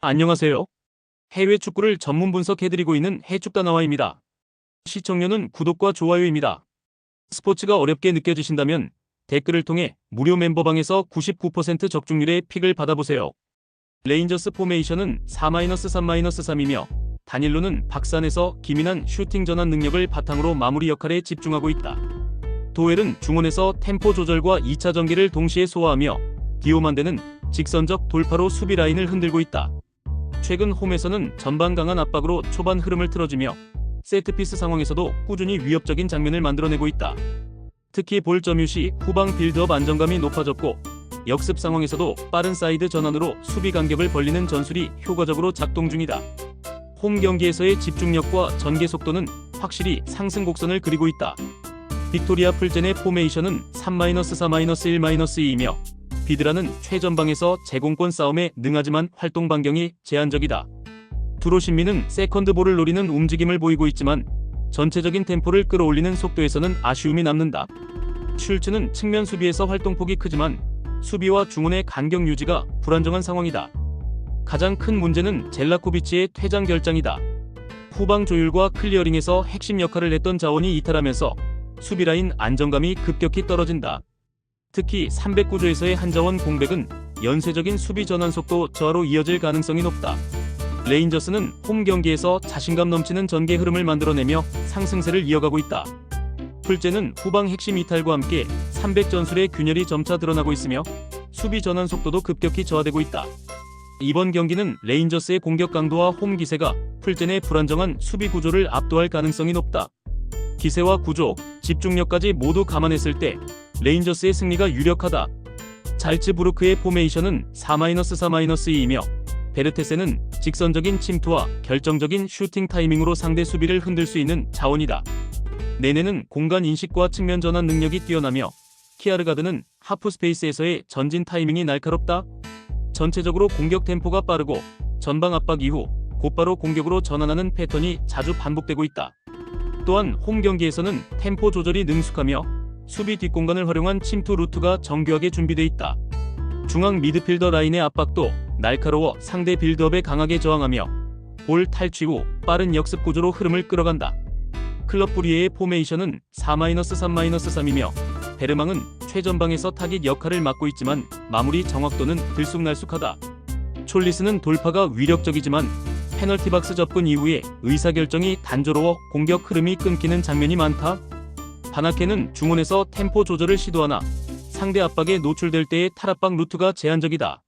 안녕하세요. 해외 축구를 전문 분석해드리고 있는 해축다나와입니다. 시청료는 구독과 좋아요입니다. 스포츠가 어렵게 느껴지신다면 댓글을 통해 무료 멤버방에서 99% 적중률의 픽을 받아보세요. 레인저스 포메이션은 4-3-3-3이며 다닐로는 박스안에서 기민한 슈팅 전환 능력을 바탕으로 마무리 역할에 집중하고 있다. 도웰은 중원에서 템포 조절과 2차 전개를 동시에 소화하며 디오만데는 직선적 돌파로 수비 라인을 흔들고 있다. 최근 홈에서는 전방 강한 압박으로 초반 흐름을 틀어주며 세트피스 상황에서도 꾸준히 위협적인 장면을 만들어내고 있다. 특히 볼 점유 시 후방 빌드업 안정감이 높아졌고 역습 상황에서도 빠른 사이드 전환으로 수비 간격을 벌리는 전술이 효과적으로 작동 중이다. 홈 경기에서의 집중력과 전개 속도는 확실히 상승 곡선을 그리고 있다. 빅토리아 풀젠의 포메이션은 3-4-1-2이며 비드라는 최전방에서 제공권 싸움에 능하지만 활동 반경이 제한적이다. 두로신미는 세컨드 볼을 노리는 움직임을 보이고 있지만 전체적인 템포를 끌어올리는 속도에서는 아쉬움이 남는다. 슐츠는 측면 수비에서 활동폭이 크지만 수비와 중원의 간격 유지가 불안정한 상황이다. 가장 큰 문제는 젤라코비치의 퇴장 결장이다. 후방 조율과 클리어링에서 핵심 역할을 했던 자원이 이탈하면서 수비라인 안정감이 급격히 떨어진다. 특히 309조에서의 한자원 공백은 연쇄적인 수비 전환 속도 저하로 이어질 가능성이 높다. 레인저스는 홈 경기에서 자신감 넘치는 전개 흐름을 만들어내며 상승세를 이어가고 있다. 풀젠은 후방 핵심 이탈과 함께 300 전술의 균열이 점차 드러나고 있으며 수비 전환 속도도 급격히 저하되고 있다. 이번 경기는 레인저스의 공격 강도와 홈 기세가 풀젠의 불안정한 수비 구조를 압도할 가능성이 높다. 기세와 구조, 집중력까지 모두 감안했을 때 레인저스의 승리가 유력하다. 잘츠부르크의 포메이션은 4-4-2이며 베르테세는 직선적인 침투와 결정적인 슈팅 타이밍으로 상대 수비를 흔들 수 있는 자원이다. 네네는 공간 인식과 측면 전환 능력이 뛰어나며 키아르가드는 하프 스페이스에서의 전진 타이밍이 날카롭다. 전체적으로 공격 템포가 빠르고 전방 압박 이후 곧바로 공격으로 전환하는 패턴이 자주 반복되고 있다. 또한 홈 경기에서는 템포 조절이 능숙하며 수비 뒷공간을 활용한 침투 루트가 정교하게 준비되어 있다. 중앙 미드필더 라인의 압박도 날카로워 상대 빌드업에 강하게 저항하며 볼 탈취 후 빠른 역습 구조로 흐름을 끌어간다. 클럽 브리에의 포메이션은 4-3-3이며 베르망은 최전방에서 타깃 역할을 맡고 있지만 마무리 정확도는 들쑥날쑥하다. 촐리스는 돌파가 위력적이지만 페널티 박스 접근 이후에 의사결정이 단조로워 공격 흐름이 끊기는 장면이 많다. 바나케는 중원에서 템포 조절을 시도하나 상대 압박에 노출될 때의 탈압박 루트가 제한적이다.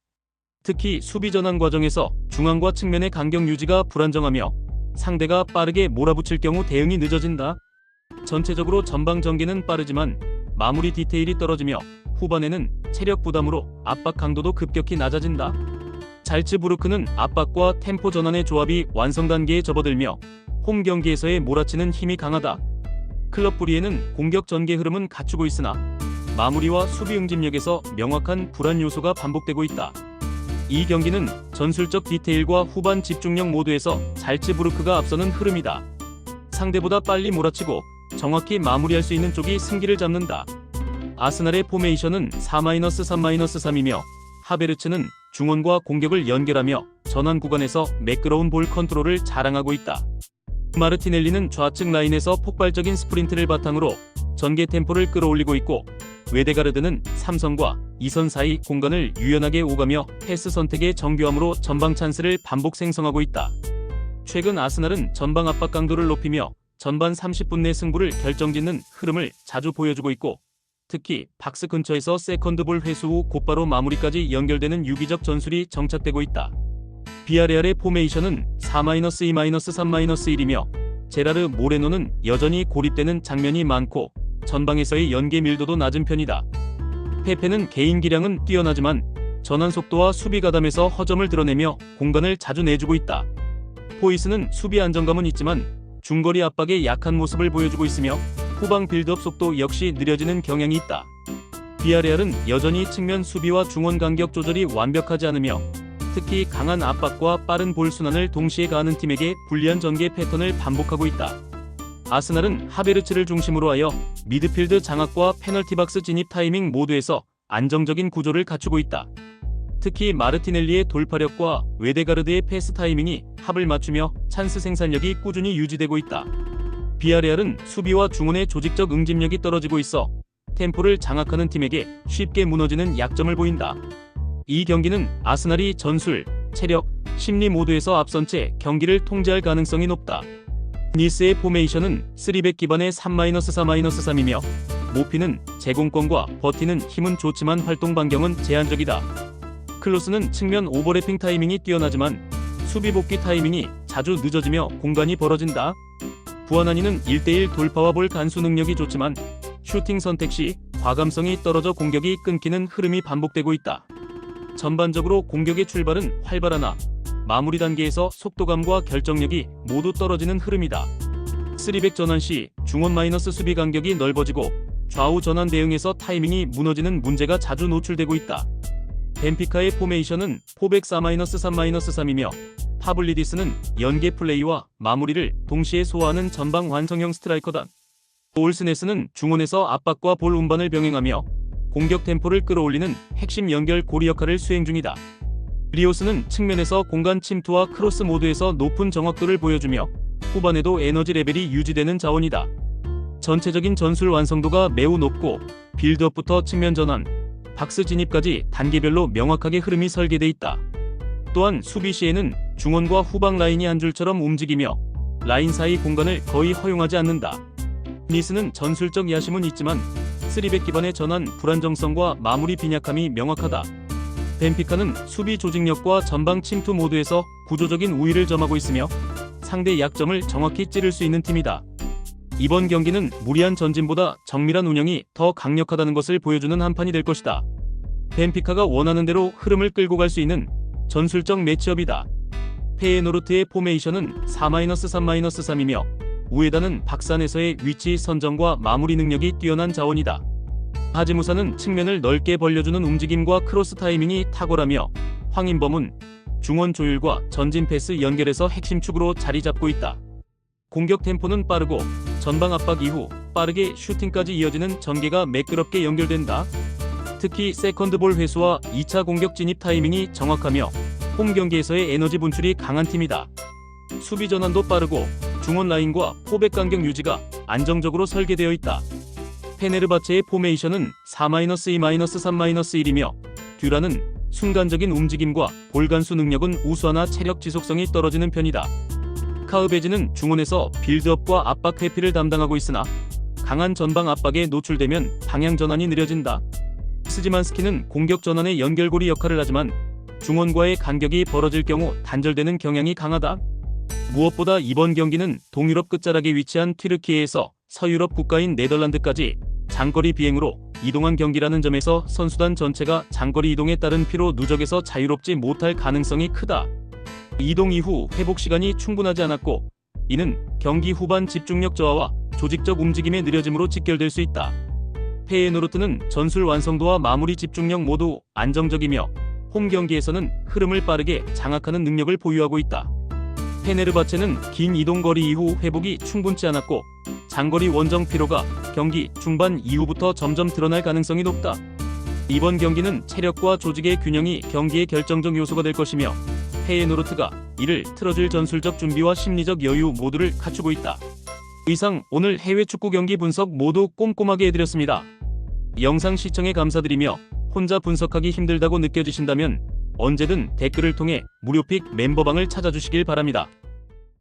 특히 수비 전환 과정에서 중앙과 측면의 간격 유지가 불안정하며 상대가 빠르게 몰아붙일 경우 대응이 늦어진다. 전체적으로 전방 전개는 빠르지만 마무리 디테일이 떨어지며 후반에는 체력 부담으로 압박 강도도 급격히 낮아진다. 잘츠부르크는 압박과 템포 전환의 조합이 완성 단계에 접어들며 홈 경기에서의 몰아치는 힘이 강하다. 클럽 브리에는 공격 전개 흐름은 갖추고 있으나 마무리와 수비 응집력에서 명확한 불안 요소가 반복되고 있다. 이 경기는 전술적 디테일과 후반 집중력 모두에서 잘츠부르크가 앞서는 흐름이다. 상대보다 빨리 몰아치고 정확히 마무리할 수 있는 쪽이 승기를 잡는다. 아스날의 포메이션은 4-3-3이며 하베르츠는 중원과 공격을 연결하며 전환 구간에서 매끄러운 볼 컨트롤을 자랑하고 있다. 마르티넬리는 좌측 라인에서 폭발적인 스프린트를 바탕으로 전개 템포를 끌어올리고 있고 웨데가르드는 삼선과 2선 사이 공간을 유연하게 오가며 패스 선택의 정교함으로 전방 찬스를 반복 생성하고 있다. 최근 아스날은 전방 압박 강도를 높이며 전반 30분 내 승부를 결정짓는 흐름을 자주 보여주고 있고 특히 박스 근처에서 세컨드볼 회수 후 곧바로 마무리까지 연결되는 유기적 전술이 정착되고 있다. 비아레알의 포메이션은 4-2-3-1이며 제라르 모레노는 여전히 고립되는 장면이 많고 전방에서의 연계 밀도도 낮은 편이다. 페페는 개인 기량은 뛰어나지만 전환 속도와 수비 가담에서 허점을 드러내며 공간을 자주 내주고 있다. 포이스는 수비 안정감은 있지만 중거리 압박에 약한 모습을 보여주고 있으며 후방 빌드업 속도 역시 느려지는 경향이 있다. 비아레알은 여전히 측면 수비와 중원 간격 조절이 완벽하지 않으며 특히 강한 압박과 빠른 볼 순환을 동시에 가하는 팀에게 불리한 전개 패턴을 반복하고 있다. 아스날은 하베르츠를 중심으로 하여 미드필드 장악과 페널티 박스 진입 타이밍 모두에서 안정적인 구조를 갖추고 있다. 특히 마르티넬리의 돌파력과 웨데가르드의 패스 타이밍이 합을 맞추며 찬스 생산력이 꾸준히 유지되고 있다. 비아레알은 수비와 중원의 조직적 응집력이 떨어지고 있어 템포를 장악하는 팀에게 쉽게 무너지는 약점을 보인다. 이 경기는 아스날이 전술, 체력, 심리 모두에서 앞선 채 경기를 통제할 가능성이 높다. 니스의 포메이션은 3백 기반의 3-4-3이며 모피는 제공권과 버티는 힘은 좋지만 활동 반경은 제한적이다. 클로스는 측면 오버래핑 타이밍이 뛰어나지만 수비 복귀 타이밍이 자주 늦어지며 공간이 벌어진다. 부아나니는 1대1 돌파와 볼 간수 능력이 좋지만 슈팅 선택 시 과감성이 떨어져 공격이 끊기는 흐름이 반복되고 있다. 전반적으로 공격의 출발은 활발하나 마무리 단계에서 속도감과 결정력이 모두 떨어지는 흐름이다. 3백 전환 시 중원 마이너스 수비 간격이 넓어지고 좌우 전환 대응에서 타이밍이 무너지는 문제가 자주 노출되고 있다. 벤피카의 포메이션은 4백 4-3-3이며 파블리디스는 연계 플레이와 마무리를 동시에 소화하는 전방 완성형 스트라이커다. 올스네스는 중원에서 압박과 볼 운반을 병행하며 공격 템포를 끌어올리는 핵심 연결 고리 역할을 수행 중이다. 리오스는 측면에서 공간 침투와 크로스 모드에서 높은 정확도를 보여주며 후반에도 에너지 레벨이 유지되는 자원이다. 전체적인 전술 완성도가 매우 높고 빌드업부터 측면 전환, 박스 진입까지 단계별로 명확하게 흐름이 설계돼 있다. 또한 수비 시에는 중원과 후방 라인이 한 줄처럼 움직이며 라인 사이 공간을 거의 허용하지 않는다. 니스는 전술적 야심은 있지만 3백 기반의 전환 불안정성과 마무리 빈약함이 명확하다. 벤피카는 수비 조직력과 전방 침투 모드에서 구조적인 우위를 점하고 있으며 상대 약점을 정확히 찌를 수 있는 팀이다. 이번 경기는 무리한 전진보다 정밀한 운영이 더 강력하다는 것을 보여주는 한판이 될 것이다. 벤피카가 원하는 대로 흐름을 끌고 갈 수 있는 전술적 매치업이다. 페에노르트의 포메이션은 4-3-3이며 우에다는 박산에서의 위치 선정과 마무리 능력이 뛰어난 자원이다. 하지무사는 측면을 넓게 벌려주는 움직임과 크로스 타이밍이 탁월하며 황인범은 중원 조율과 전진 패스 연결에서 핵심 축으로 자리 잡고 있다. 공격 템포는 빠르고 전방 압박 이후 빠르게 슈팅까지 이어지는 전개가 매끄럽게 연결된다. 특히 세컨드볼 회수와 2차 공격 진입 타이밍이 정확하며 홈 경기에서의 에너지 분출이 강한 팀이다. 수비 전환도 빠르고 중원 라인과 포백 간격 유지가 안정적으로 설계되어 있다. 페네르바체의 포메이션은 4-2-3-1이며 듀라는 순간적인 움직임과 볼 간수 능력은 우수하나 체력 지속성이 떨어지는 편이다. 카으베지는 중원에서 빌드업과 압박 회피를 담당하고 있으나 강한 전방 압박에 노출되면 방향 전환이 느려진다. 스지만스키는 공격 전환의 연결고리 역할을 하지만 중원과의 간격이 벌어질 경우 단절되는 경향이 강하다. 무엇보다 이번 경기는 동유럽 끝자락에 위치한 튀르키예에서 서유럽 국가인 네덜란드까지 장거리 비행으로 이동한 경기라는 점에서 선수단 전체가 장거리 이동에 따른 피로 누적에서 자유롭지 못할 가능성이 크다. 이동 이후 회복 시간이 충분하지 않았고 이는 경기 후반 집중력 저하와 조직적 움직임의 느려짐으로 직결될 수 있다. 페에노르트는 전술 완성도와 마무리 집중력 모두 안정적이며 홈 경기에서는 흐름을 빠르게 장악하는 능력을 보유하고 있다. 페네르바체는 긴 이동 거리 이후 회복이 충분치 않았고 장거리 원정 피로가 경기 중반 이후부터 점점 드러날 가능성이 높다. 이번 경기는 체력과 조직의 균형이 경기의 결정적 요소가 될 것이며 페에노르트가 이를 틀어줄 전술적 준비와 심리적 여유 모두를 갖추고 있다. 이상 오늘 해외 축구 경기 분석 모두 꼼꼼하게 해드렸습니다. 영상 시청에 감사드리며 혼자 분석하기 힘들다고 느껴지신다면 언제든 댓글을 통해 무료픽 멤버방을 찾아주시길 바랍니다.